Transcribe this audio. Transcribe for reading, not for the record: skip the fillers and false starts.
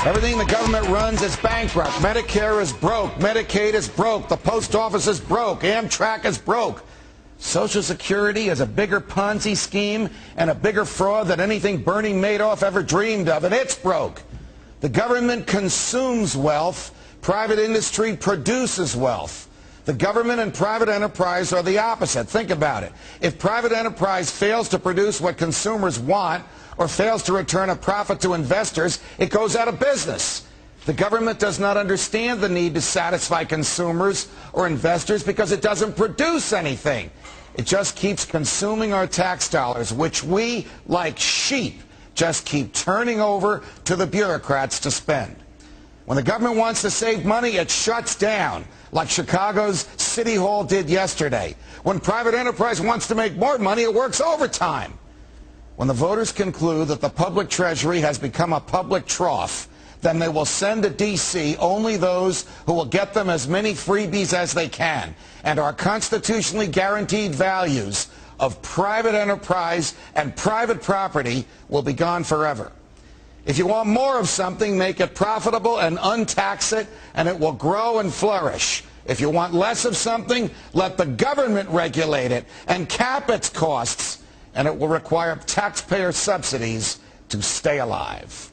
Everything the government runs is bankrupt. Medicare is broke. Medicaid is broke. The post office is broke. Amtrak is broke. Social Security is a bigger Ponzi scheme and a bigger fraud than anything Bernie Madoff ever dreamed of, and it's broke. The government consumes wealth. Private industry produces wealth. The government and private enterprise are the opposite. Think about it. If private enterprise fails to produce what consumers want or fails to return a profit to investors, it goes out of business. The government does not understand the need to satisfy consumers or investors because it doesn't produce anything. It just keeps consuming our tax dollars, which we, like sheep, just keep turning over to the bureaucrats to spend. When the government wants to save money, it shuts down, like Chicago's City Hall did yesterday. When private enterprise wants to make more money, it works overtime. When the voters conclude that the public treasury has become a public trough, then they will send to D.C. only those who will get them as many freebies as they can. And our constitutionally guaranteed values of private enterprise and private property will be gone forever. If you want more of something, make it profitable and untax it, and it will grow and flourish. If you want less of something, let the government regulate it and cap its costs, and it will require taxpayer subsidies to stay alive.